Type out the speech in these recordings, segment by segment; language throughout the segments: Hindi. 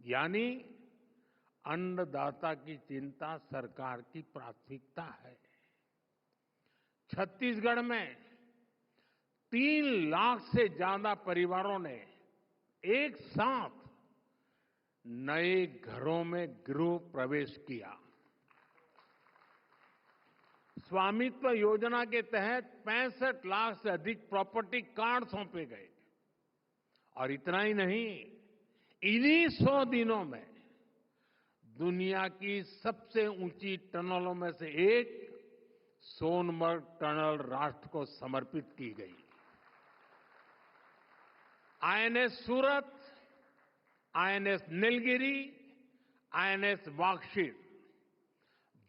यानी अन्नदाता की चिंता सरकार की प्राथमिकता है। छत्तीसगढ़ में 3 लाख से ज्यादा परिवारों ने एक साथ नए घरों में गृह प्रवेश किया। स्वामित्व योजना के तहत 65 लाख से अधिक प्रॉपर्टी कार्ड सौंपे गए। और इतना ही नहीं, इन्हीं 100 दिनों में दुनिया की सबसे ऊंची टनलों में से एक सोनमर्ग टनल राष्ट्र को समर्पित की गई। आईएनएस सूरत, आईएनएस नीलगिरी, आईएनएस वाक्षिर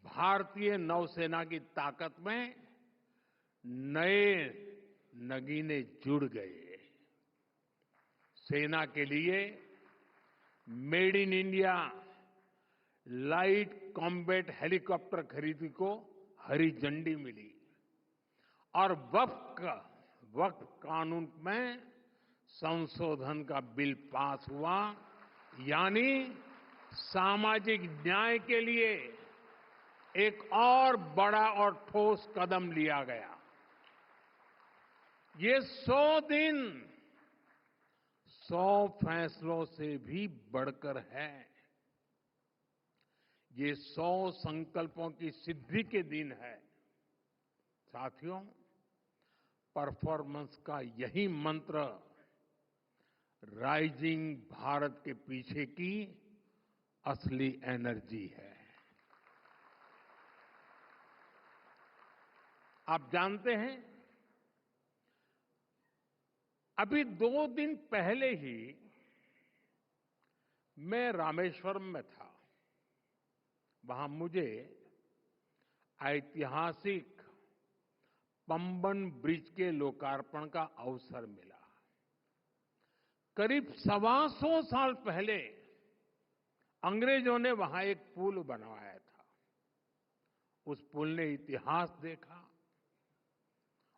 भारतीय नौसेना की ताकत में नए नगीने जुड़ गए। सेना के लिए made in India light combat helicopter खरीदी को हरी झंडी मिली और वक्फ कानून में संशोधन का बिल पास हुआ। यानी सामाजिक न्याय के लिए एक और बड़ा और ठोस कदम लिया गया। ये 100 दिन 100 फैसलों से भी बढ़कर है। ये 100 संकल्पों की सिद्धि के दिन है। साथियों, परफॉर्मेंस का यही मंत्र राइजिंग भारत के पीछे की असली एनर्जी है। आप जानते हैं, अभी 2 दिन पहले ही मैं रामेश्वरम में था। वहां मुझे ऐतिहासिक पंबन ब्रिज के लोकार्पण का अवसर मिला। करीब 125 साल पहले अंग्रेजों ने वहां एक पुल बनवाया था। उस पुल ने इतिहास देखा,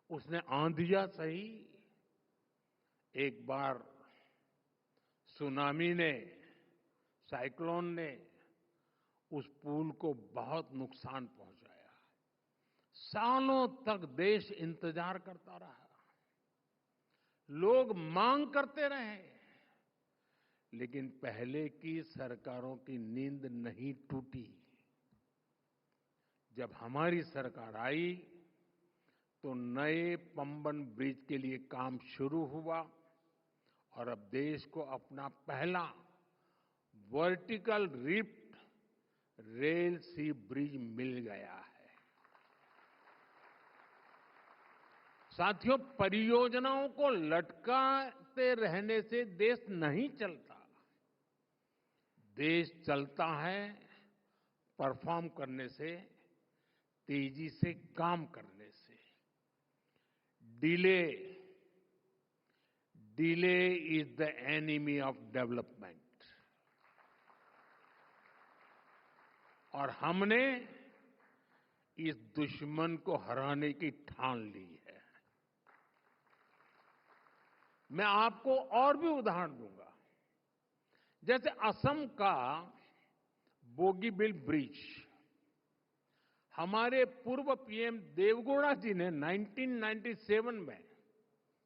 उसने आंधियां सही। एक बार सुनामी ने, साइक्लोन ने उस पुल को बहुत नुकसान पहुंचाया। सालों तक देश इंतजार करता रहा, लोग मांग करते रहे, लेकिन पहले की सरकारों की नींद नहीं टूटी। जब हमारी सरकार आई तो नए पंबन ब्रिज के लिए काम शुरू हुआ और अब देश को अपना पहला वर्टिकल रिफ्ट रेल सी ब्रिज मिल गया है। साथियों, परियोजनाओं को लटकाते रहने से देश नहीं चलता। देश चलता है परफॉर्म करने से, तेजी से काम करने से। Delay is the enemy of development. और हमने इस दुश्मन को हराने की ठान ली है। मैं आपको और भी उदाहरण दूंगा। जैसे असम का बोगीबिल ब्रिज, हमारे पूर्व पीएम देवगौड़ा जी ने 1997 में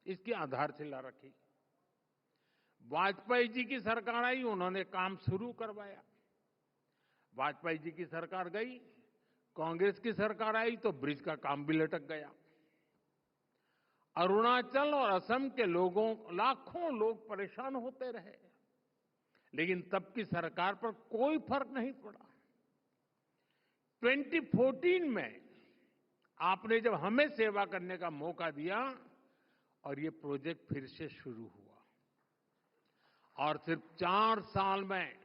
इसकी आधारशिला रखी। वाजपेयी जी की सरकार आई, उन्होंने काम शुरू करवाया। वाजपेयी जी की सरकार गई, कांग्रेस की सरकार आई तो ब्रिज का काम भी लटक गया। अरुणाचल और असम के लोगों, लाखों लोग परेशान होते रहे, लेकिन तब की सरकार पर कोई फर्क नहीं पड़ा। 2014 में आपने जब हमें सेवा करने का मौका दिया और ये प्रोजेक्ट फिर से शुरू हुआ और सिर्फ 4 साल में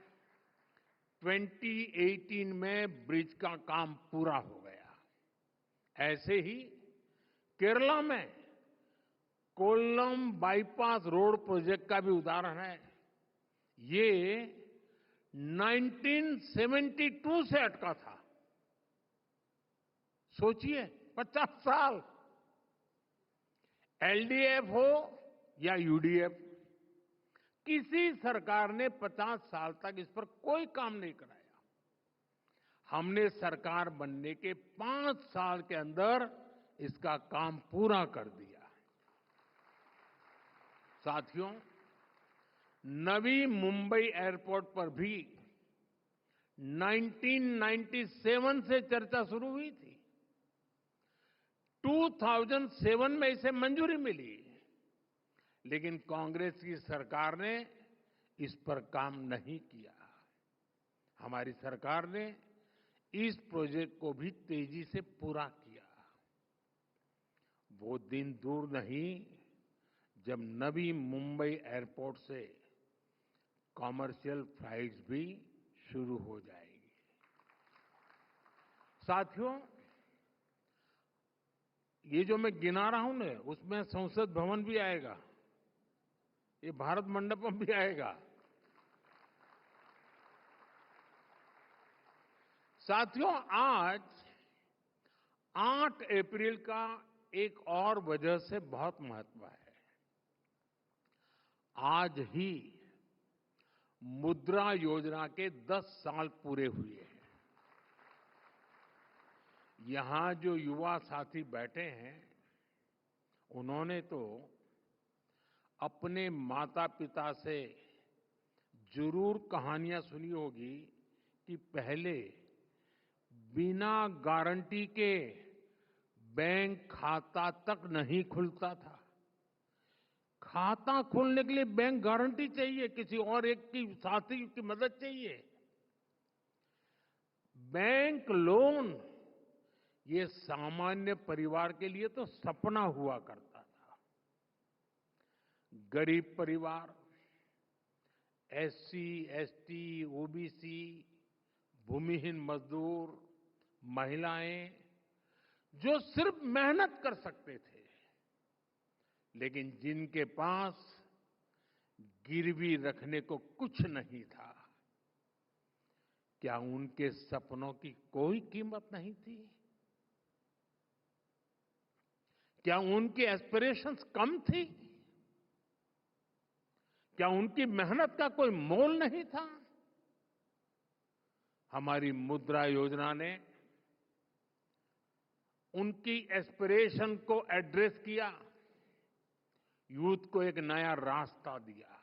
2018 में ब्रिज का काम पूरा हो गया। ऐसे ही केरला में कोल्लम बाईपास रोड प्रोजेक्ट का भी उदाहरण है। ये 1972 से अटका था। सोचिए, 50 साल। एलडीएफ हो या यूडीएफ, किसी सरकार ने 50 साल तक इस पर कोई काम नहीं कराया। हमने सरकार बनने के 5 साल के अंदर इसका काम पूरा कर दिया। साथियों, नवी मुंबई एयरपोर्ट पर भी 1997 से चर्चा शुरू हुई थी। 2007 में इसे मंजूरी मिली, लेकिन कांग्रेस की सरकार ने इस पर काम नहीं किया। हमारी सरकार ने इस प्रोजेक्ट को भी तेजी से पूरा किया। वो दिन दूर नहीं जब नवी मुंबई एयरपोर्ट से कॉमर्शियल फ्लाइट्स भी शुरू हो जाएगी। साथियों, ये जो मैं गिना रहा हूं ना, उसमें संसद भवन भी आएगा, ये भारत मंडपम भी आएगा। साथियों, आज 8 अप्रैल का एक और वजह से बहुत महत्व है। आज ही मुद्रा योजना के 10 साल पूरे हुए हैं। यहां जो युवा साथी बैठे हैं, उन्होंने तो अपने माता पिता से जरूर कहानियां सुनी होगी कि पहले बिना गारंटी के बैंक खाता तक नहीं खुलता था। खाता खोलने के लिए बैंक गारंटी चाहिए, किसी और एक की साथी की मदद चाहिए। बैंक लोन ये सामान्य परिवार के लिए तो सपना हुआ करता था। गरीब परिवार, एससी, एसटी, ओबीसी, भूमिहीन मजदूर, महिलाएं, जो सिर्फ मेहनत कर सकते थे, लेकिन जिनके पास गिरवी रखने को कुछ नहीं था, क्या उनके सपनों की कोई कीमत नहीं थी? क्या उनकी एस्पिरेशंस कम थी? क्या उनकी मेहनत का कोई मोल नहीं था? हमारी मुद्रा योजना ने उनकी एस्पिरेशन को एड्रेस किया, यूथ को एक नया रास्ता दिया।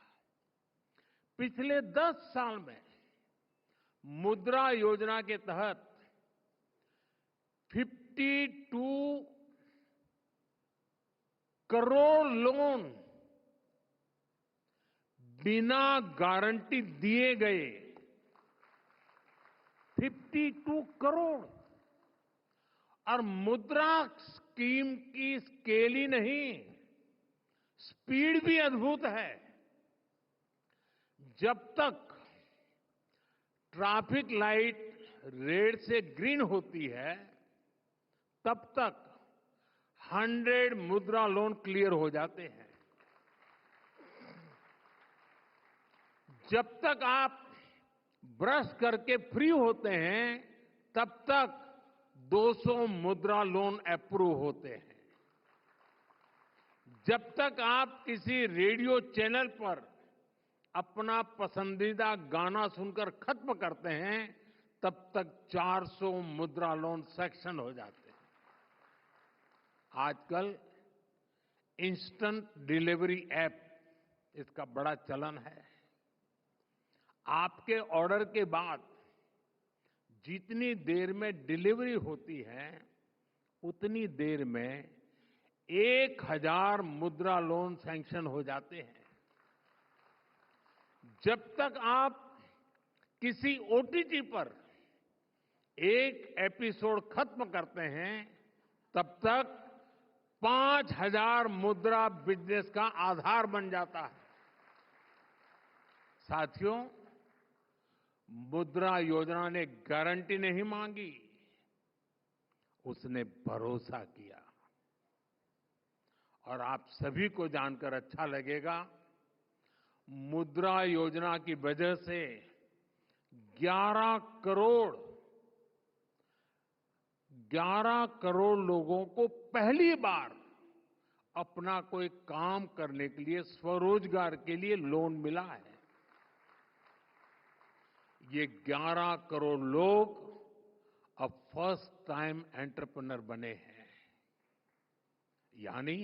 पिछले 10 साल में मुद्रा योजना के तहत 52 करोड़ लोन बिना गारंटी दिए गए। 52 करोड़। और मुद्रा स्कीम की स्केल ही नहीं, स्पीड भी अद्भुत है। जब तक ट्रैफिक लाइट रेड से ग्रीन होती है, तब तक 100 मुद्रा लोन क्लियर हो जाते हैं। जब तक आप ब्रश करके फ्री होते हैं, तब तक 200 मुद्रा लोन अप्रूव होते हैं। जब तक आप किसी रेडियो चैनल पर अपना पसंदीदा गाना सुनकर खत्म करते हैं, तब तक 400 मुद्रा लोन सैंक्शन हो जाते हैं। आजकल इंस्टेंट डिलीवरी ऐप, इसका बड़ा चलन है। आपके ऑर्डर के बाद जितनी देर में डिलीवरी होती है, उतनी देर में 1000 मुद्रा लोन सैंक्शन हो जाते हैं। जब तक आप किसी ओटीटी पर एक एपिसोड खत्म करते हैं, तब तक 5000 मुद्रा बिजनेस का आधार बन जाता है। साथियों, मुद्रा योजना ने गारंटी नहीं मांगी, उसने भरोसा किया। और आप सभी को जानकर अच्छा लगेगा, मुद्रा योजना की वजह से 11 करोड़ लोगों को पहली बार अपना कोई काम करने के लिए, स्वरोजगार के लिए लोन मिला है। ये 11 करोड़ लोग अब फर्स्ट टाइम एंटरप्रेन्योर बने हैं। यानी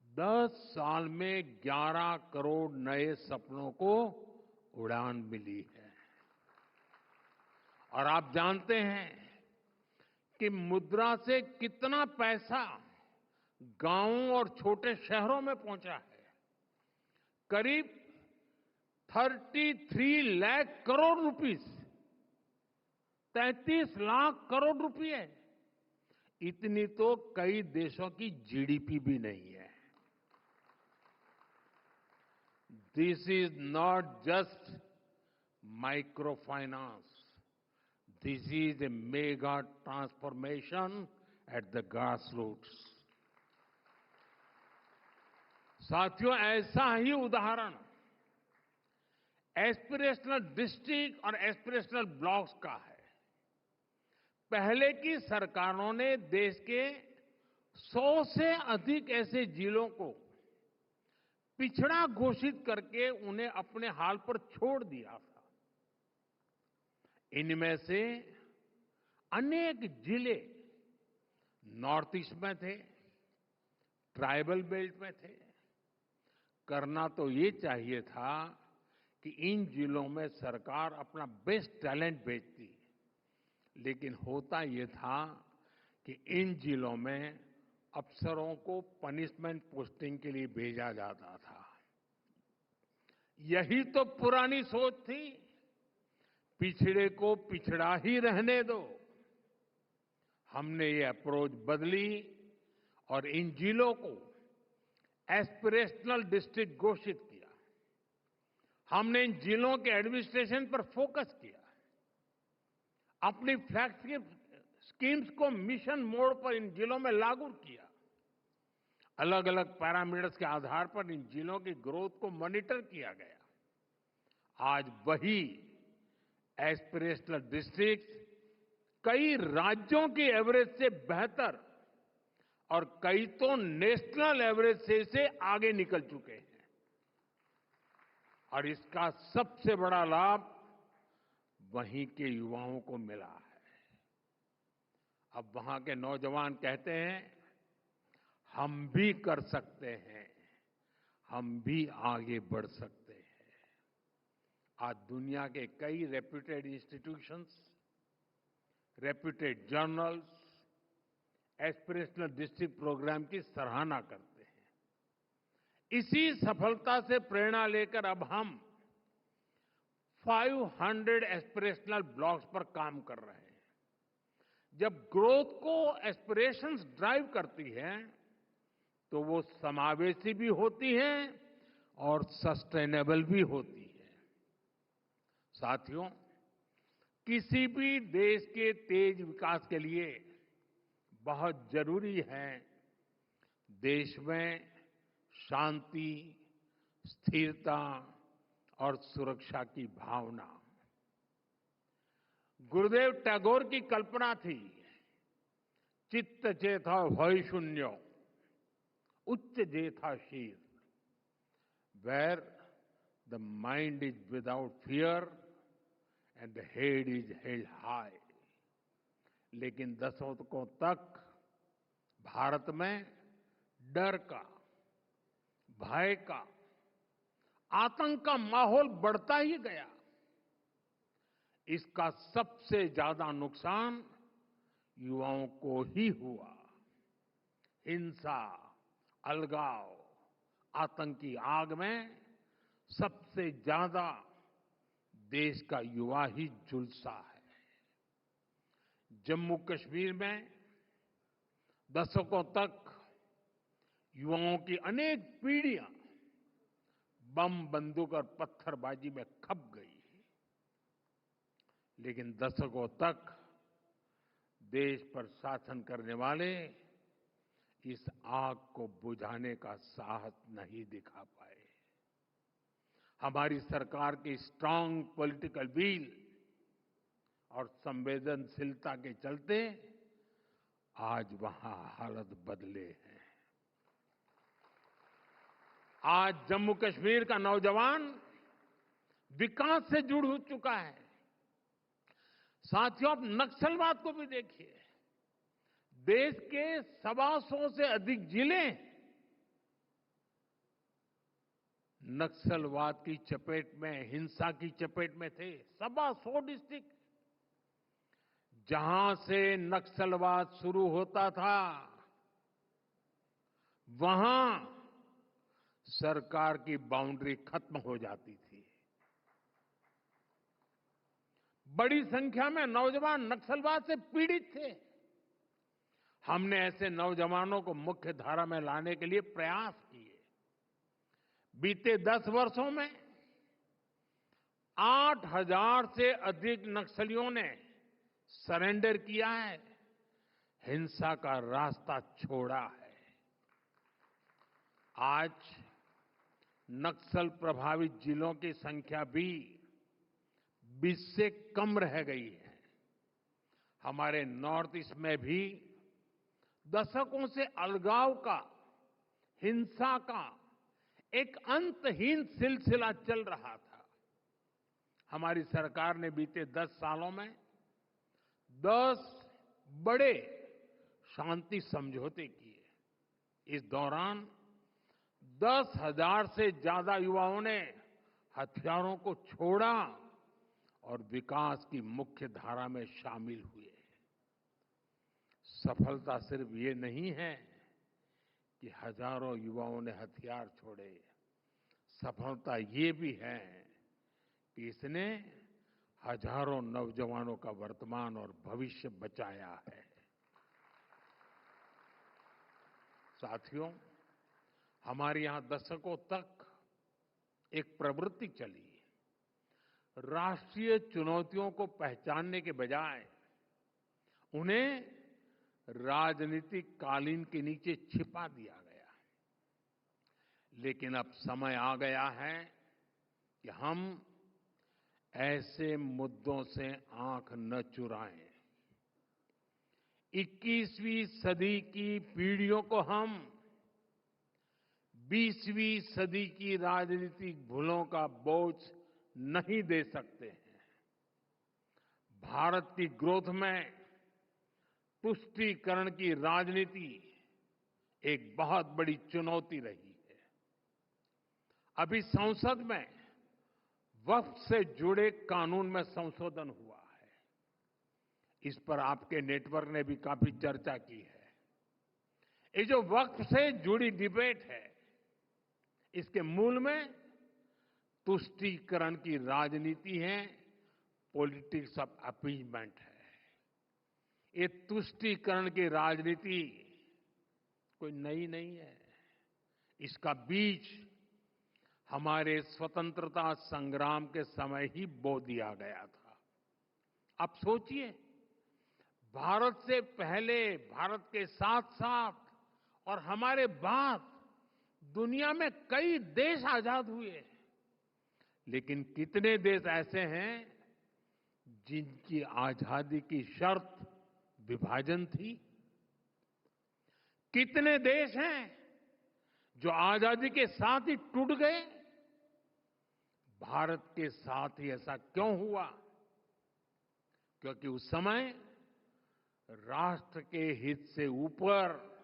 10 साल में 11 करोड़ नए सपनों को उड़ान मिली है। और आप जानते हैं कि मुद्रा से कितना पैसा गांवों और छोटे शहरों में पहुंचा है। करीब 33 लाख करोड़ रुपीस, 33 लाख करोड़ रुपए, इतनी तो कई देशों की जीडीपी भी नहीं है। This is not just micro finance, this is a mega transformation at the grass roots. साथियों, ऐसा ही उदाहरण एस्पिरेशनल डिस्ट्रिक्ट और एस्पिरेशनल ब्लॉक्स का है। पहले की सरकारों ने देश के 100 से अधिक ऐसे जिलों को पिछड़ा घोषित करके उन्हें अपने हाल पर छोड़ दिया था। इनमें से अनेक जिले नॉर्थ ईस्ट में थे, ट्राइबल बेल्ट में थे। करना तो ये चाहिए था कि इन जिलों में सरकार अपना बेस्ट टैलेंट भेजती, लेकिन होता ये था कि इन जिलों में अफसरों को पनिशमेंट पोस्टिंग के लिए भेजा जाता था। यही तो पुरानी सोच थी, पिछड़े को पिछड़ा ही रहने दो। हमने ये अप्रोच बदली और इन जिलों को एस्पिरेशनल डिस्ट्रिक्ट घोषित किया। हमने इन जिलों के एडमिनिस्ट्रेशन पर फोकस किया, अपनी फ्लैगशिप स्कीम्स को मिशन मोड पर इन जिलों में लागू किया। अलग अलग पैरामीटर्स के आधार पर इन जिलों की ग्रोथ को मॉनिटर किया गया। आज वही एस्पिरेशनल डिस्ट्रिक्ट कई राज्यों की एवरेज से बेहतर और कई तो नेशनल एवरेज से आगे निकल चुके हैं। और इसका सबसे बड़ा लाभ वहीं के युवाओं को मिला है। अब वहां के नौजवान कहते हैं, हम भी कर सकते हैं, हम भी आगे बढ़ सकते हैं। आज दुनिया के कई reputed institutions, reputed journals aspirational district programme की सराहना करते हैं। इसी सफलता से प्रेरणा लेकर अब हम 500 एस्पिरेशनल ब्लॉक्स पर काम कर रहे हैं। जब ग्रोथ को एस्पिरेशंस ड्राइव करती है तो वो समावेशी भी होती है और सस्टेनेबल भी होती है। साथियों, किसी भी देश के तेज विकास के लिए बहुत जरूरी है देश में शांति, स्थिरता और सुरक्षा की भावना। गुरुदेव टैगोर की कल्पना थी, चित्त चेता भय शून्य, उच्च जेथा शीर, where the mind is without fear and the head is held high. लेकिन दशकों तक भारत में डर का, भय का, आतंक का माहौल बढ़ता ही गया। इसका सबसे ज्यादा नुकसान युवाओं को ही हुआ। हिंसा, अलगाव, आतंकी आग में सबसे ज्यादा देश का युवा ही झुलसा है। जम्मू कश्मीर में दशकों तक युवाओं की अनेक पीढ़ियां बम, बंदूक और पत्थरबाजी में खप गई। लेकिन दशकों तक देश पर शासन करने वाले इस आग को बुझाने का साहस नहीं दिखा पाए। हमारी सरकार की स्ट्रांग पॉलिटिकल विल और संवेदनशीलता के चलते आज वहां हालत बदले हैं। आज जम्मू कश्मीर का नौजवान विकास से जुड़ हो चुका है। साथियों, आप नक्सलवाद को भी देखिए। देश के 125 से अधिक जिले नक्सलवाद की चपेट में, हिंसा की चपेट में थे। 125 डिस्ट्रिक्ट। जहां से नक्सलवाद शुरू होता था, वहां सरकार की बाउंड्री खत्म हो जाती थी। बड़ी संख्या में नौजवान नक्सलवाद से पीड़ित थे। हमने ऐसे नौजवानों को मुख्य धारा में लाने के लिए प्रयास किए। बीते 10 वर्षों में 8,000 से अधिक नक्सलियों ने सरेंडर किया है, हिंसा का रास्ता छोड़ा है। आज नक्सल प्रभावित जिलों की संख्या भी 20 से कम रह गई है। हमारे नॉर्थ ईस्ट में भी दशकों से अलगाव का, हिंसा का एक अंतहीन सिलसिला चल रहा था। हमारी सरकार ने बीते 10 सालों में 10 बड़े शांति समझौते किए। इस दौरान 10,000 से ज्यादा युवाओं ने हथियारों को छोड़ा और विकास की मुख्य धारा में शामिल हुए। सफलता सिर्फ ये नहीं है कि हजारों युवाओं ने हथियार छोड़े। सफलता ये भी है कि इसने हजारों नौजवानों का वर्तमान और भविष्य बचाया है। साथियों, हमारे यहां दशकों तक एक प्रवृत्ति चली। राष्ट्रीय चुनौतियों को पहचानने के बजाय उन्हें राजनीतिक कालीन के नीचे छिपा दिया गया। लेकिन अब समय आ गया है कि हम ऐसे मुद्दों से आंख न चुराएं। 21वीं सदी की पीढ़ियों को हम 20वीं सदी की राजनीतिक भूलों का बोझ नहीं दे सकते हैं। भारत की ग्रोथ में तुष्टीकरण की राजनीति एक बहुत बड़ी चुनौती रही है। अभी संसद में वक्फ से जुड़े कानून में संशोधन हुआ है। इस पर आपके नेटवर्क ने भी काफी चर्चा की है। ये जो वक्फ से जुड़ी डिबेट है, इसके मूल में तुष्टीकरण की राजनीति है, पॉलिटिक्स ऑफ अपीजमेंट है। ये तुष्टीकरण की राजनीति कोई नई नहीं है। इसका बीज हमारे स्वतंत्रता संग्राम के समय ही बो दिया गया था। अब सोचिए, भारत से पहले, भारत के साथ साथ और हमारे बाद दुनिया में कई देश आजाद हुए, लेकिन कितने देश ऐसे हैं जिनकी आजादी की शर्त विभाजन थी? कितने देश हैं जो आजादी के साथ ही टूट गए? भारत के साथ ही ऐसा क्यों हुआ? क्योंकि उस समय राष्ट्र के हित से ऊपर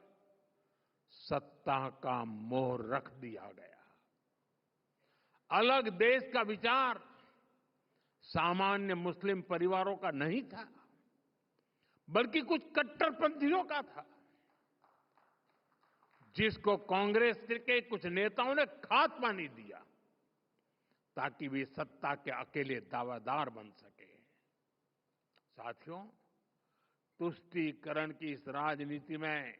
सत्ता का मोह रख दिया गया। अलग देश का विचार सामान्य मुस्लिम परिवारों का नहीं था, बल्कि कुछ कट्टरपंथियों का था, जिसको कांग्रेस के कुछ नेताओं ने खात्मा नहीं दिया ताकि वे सत्ता के अकेले दावेदार बन सके। साथियों, तुष्टीकरण की इस राजनीति में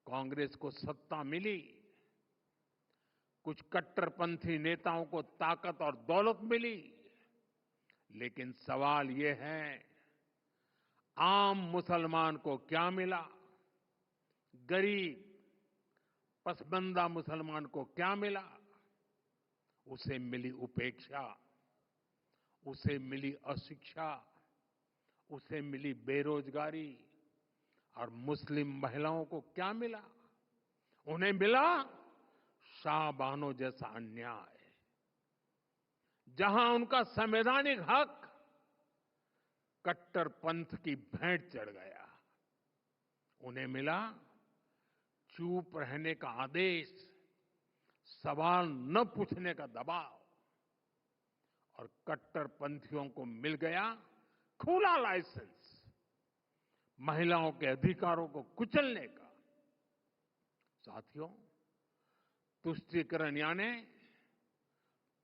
कांग्रेस को सत्ता मिली, कुछ कट्टरपंथी नेताओं को ताकत और दौलत मिली, लेकिन सवाल ये है, आम मुसलमान को क्या मिला? गरीब पसमानदा मुसलमान को क्या मिला? उसे मिली उपेक्षा, उसे मिली अशिक्षा, उसे मिली बेरोजगारी। और मुस्लिम महिलाओं को क्या मिला? उन्हें मिला शाहबानो जैसा अन्याय, जहां उनका संवैधानिक हक कट्टरपंथ की भेंट चढ़ गया, उन्हें मिला चुप रहने का आदेश, सवाल न पूछने का दबाव, और कट्टरपंथियों को मिल गया खुला लाइसेंस महिलाओं के अधिकारों को कुचलने का। साथियों, तुष्टीकरण यानी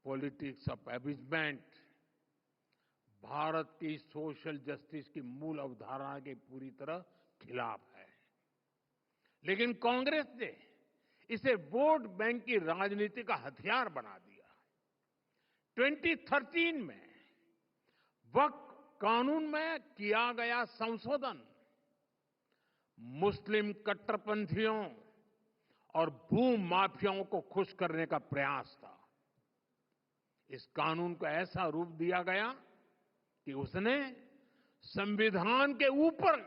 पॉलिटिक्स ऑफ एबिजमेंट भारत की सोशल जस्टिस की मूल अवधारणा के पूरी तरह खिलाफ है। लेकिन कांग्रेस ने इसे वोट बैंक की राजनीति का हथियार बना दिया। 2013 में वक्फ कानून में किया गया संशोधन मुस्लिम कट्टरपंथियों और भूमाफियाओं को खुश करने का प्रयास था। इस कानून को ऐसा रूप दिया गया कि उसने संविधान के ऊपर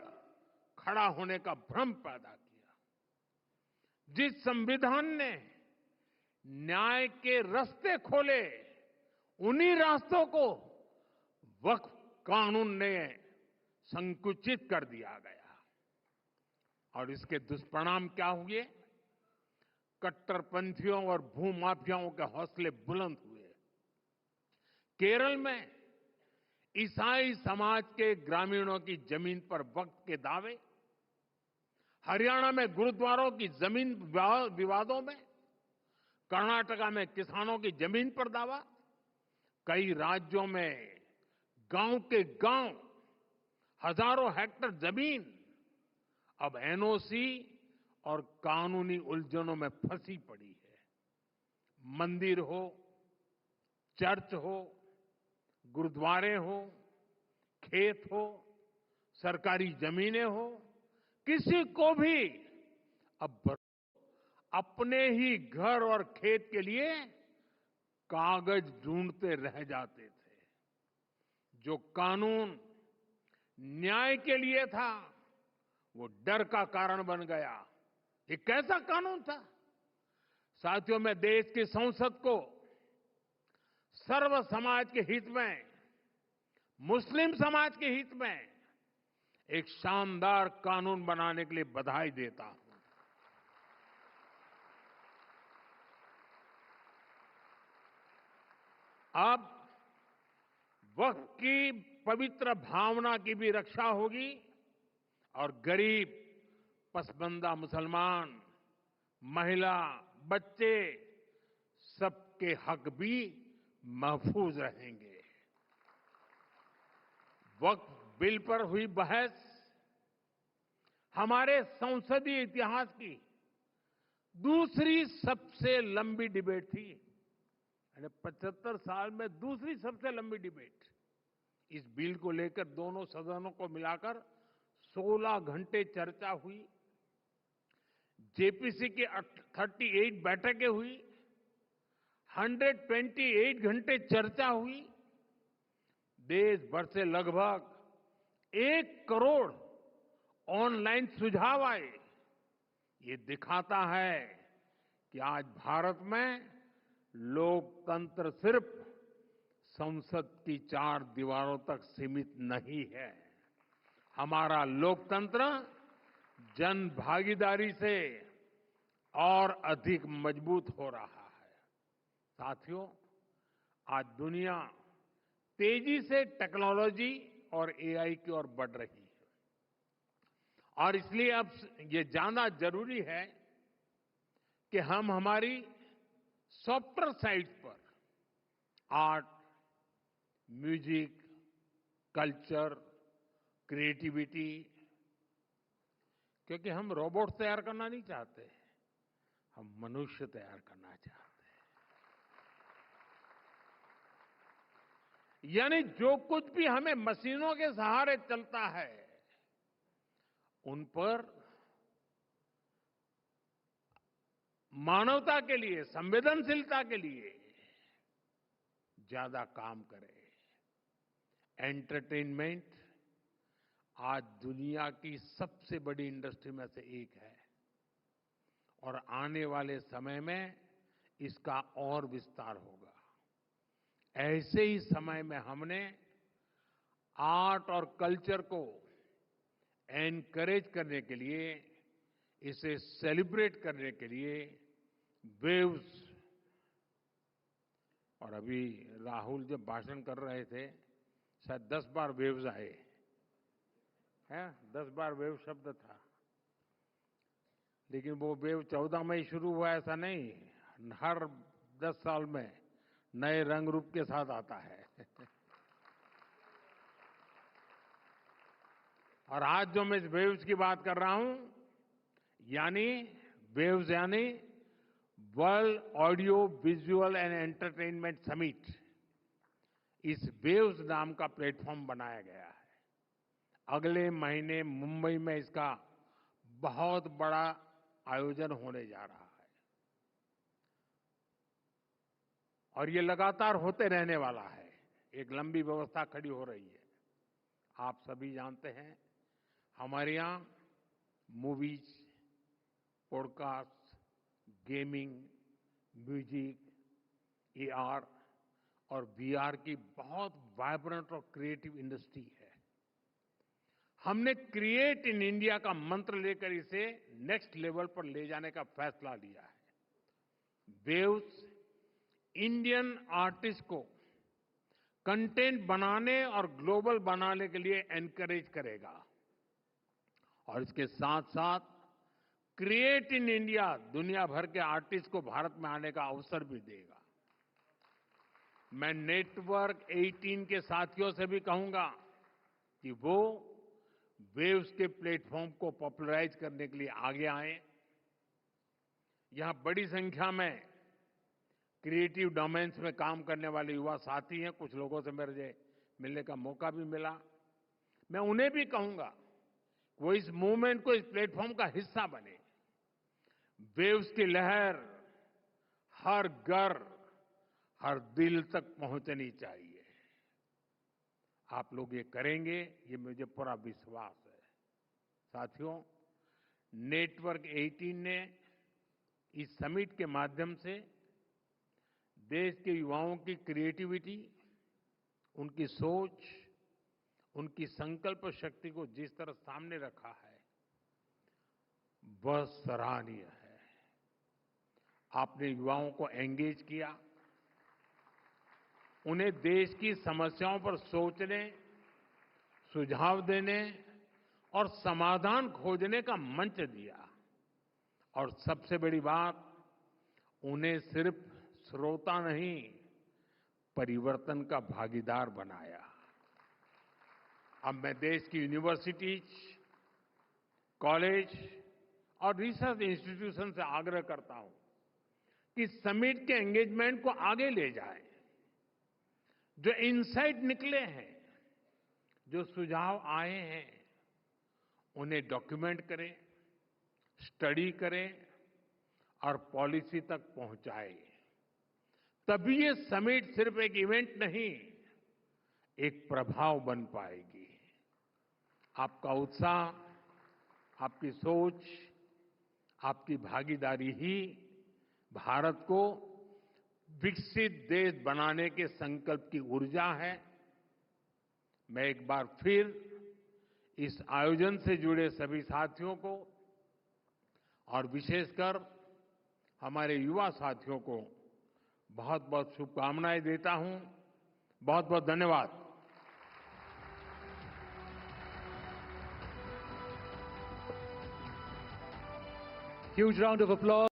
खड़ा होने का भ्रम पैदा किया। जिस संविधान ने न्याय के रास्ते खोले, उन्हीं रास्तों को वक्फ कानून ने संकुचित कर दिया गया, और इसके दुष्परिणाम क्या हुए? कट्टरपंथियों और भूमाफियाओं के हौसले बुलंद हुए। केरल में ईसाई समाज के ग्रामीणों की जमीन पर वक्फ के दावे, हरियाणा में गुरुद्वारों की जमीन विवादों में, कर्नाटका में किसानों की जमीन पर दावा, कई राज्यों में गांव के गांव हजारों हेक्टेयर जमीन अब एनओसी और कानूनी उलझनों में फंसी पड़ी है। मंदिर हो, चर्च हो, गुरुद्वारे हो, खेत हो, सरकारी जमीनें हो, किसी को भी अब अपने ही घर और खेत के लिए कागज ढूंढते रह जाते थे। जो कानून न्याय के लिए था, वो डर का कारण बन गया। ये कैसा कानून था? साथियों, मैं देश की संसद को सर्व समाज के हित में, मुस्लिम समाज के हित में एक शानदार कानून बनाने के लिए बधाई देता हूं। अब वक्फ की पवित्र भावना की भी रक्षा होगी और गरीब, पसमानदा मुसलमान, महिला, बच्चे, सबके हक भी महफूज रहेंगे। वक्फ बिल पर हुई बहस हमारे संसदीय इतिहास की दूसरी सबसे लंबी डिबेट थी। 75 साल में दूसरी सबसे लंबी डिबेट। इस बिल को लेकर दोनों सदनों को मिलाकर 16 घंटे चर्चा हुई। जेपीसी की 38 बैठकें हुई, 128 घंटे चर्चा हुई। देश भर से लगभग 1 करोड़ ऑनलाइन सुझाव आए। ये दिखाता है कि आज भारत में लोकतंत्र सिर्फ संसद की 4 दीवारों तक सीमित नहीं है। हमारा लोकतंत्र जन भागीदारी से और अधिक मजबूत हो रहा है। साथियों, आज दुनिया तेजी से टेक्नोलॉजी और एआई की ओर बढ़ रही है, और इसलिए अब ये जानना जरूरी है कि हम हमारी सॉफ्टवेयर साइट पर आर्ट, म्यूजिक, कल्चर, क्रिएटिविटी, क्योंकि हम रोबोट तैयार करना नहीं चाहते, हम मनुष्य तैयार करना चाहते हैं। यानी जो कुछ भी हमें मशीनों के सहारे चलता है, उन पर मानवता के लिए, संवेदनशीलता के लिए ज्यादा काम करें। एंटरटेनमेंट आज दुनिया की सबसे बड़ी इंडस्ट्री में से एक है, और आने वाले समय में इसका और विस्तार होगा। ऐसे ही समय में हमने आर्ट और कल्चर को एनकरेज करने के लिए, इसे सेलिब्रेट करने के लिए वेव्स, और अभी राहुल जब भाषण कर रहे थे शायद 10 बार वेव्स आए हैं, 10 बार वेव शब्द था, लेकिन वो वेव 14 में ही शुरू हुआ ऐसा नहीं, हर 10 साल में नए रंग रूप के साथ आता है। और आज जो मैं इस वेव्स की बात कर रहा हूं, यानी वेव्स यानी world audio visual and entertainment summit, इस वेव्स नाम का प्लेटफॉर्म बनाया गया है। अगले महीने मुंबई में इसका बहुत बड़ा आयोजन होने जा रहा है और ये लगातार होते रहने वाला है। एक लंबी व्यवस्था खड़ी हो रही है। आप सभी जानते हैं, हमारे यहां movies, podcast, gaming, music, AR और वीआर की बहुत वाइब्रेंट और क्रिएटिव इंडस्ट्री है। हमने क्रिएट इन इंडिया का मंत्र लेकर इसे नेक्स्ट लेवल पर ले जाने का फैसला लिया है। वेव्स इंडियन आर्टिस्ट को कंटेंट बनाने और ग्लोबल बनाने के लिए एनकरेज करेगा और इसके साथ साथ क्रिएट इन इंडिया दुनिया भर के आर्टिस्ट को भारत में आने का अवसर भी देगा। मैं नेटवर्क 18 के साथियों से भी कहूंगा कि वो वेव्स के प्लेटफॉर्म को पॉपुलराइज करने के लिए आगे आए। यहां बड़ी संख्या में क्रिएटिव डोमेन्स में काम करने वाले युवा साथी हैं। कुछ लोगों से मेरे मिलने का मौका भी मिला। मैं उन्हें भी कहूंगा वो इस मूवमेंट को, इस प्लेटफॉर्म का हिस्सा बने। वेव्स की लहर हर घर, हर दिल तक पहुंचनी चाहिए। आप लोग ये करेंगे, ये मुझे पूरा विश्वास है। साथियों, नेटवर्क 18 ने इस समिट के माध्यम से देश के युवाओं की क्रिएटिविटी, उनकी सोच, उनकी संकल्प शक्ति को जिस तरह सामने रखा है, वह सराहनीय है। आपने युवाओं को एंगेज किया, उन्हें देश की समस्याओं पर सोचने, सुझाव देने और समाधान खोजने का मंच दिया और सबसे बड़ी बात, उन्हें सिर्फ श्रोता नहीं, परिवर्तन का भागीदार बनाया। अब मैं देश की यूनिवर्सिटीज, कॉलेज और रिसर्च इंस्टीट्यूशन से आग्रह करता हूं कि समिट के एंगेजमेंट को आगे ले जाएं। जो इनसाइट निकले हैं, जो सुझाव आए हैं, उन्हें डॉक्यूमेंट करें, स्टडी करें और पॉलिसी तक पहुंचाएं। तभी ये समिट सिर्फ एक इवेंट नहीं, एक प्रभाव बन पाएगी। आपका उत्साह, आपकी सोच, आपकी भागीदारी ही भारत को विकसित देश बनाने के संकल्प की ऊर्जा है। मैं एक बार फिर इस आयोजन से जुड़े सभी साथियों को और विशेषकर हमारे युवा साथियों को बहुत बहुत शुभकामनाएं देता हूं। बहुत बहुत धन्यवाद। Huge round of applause.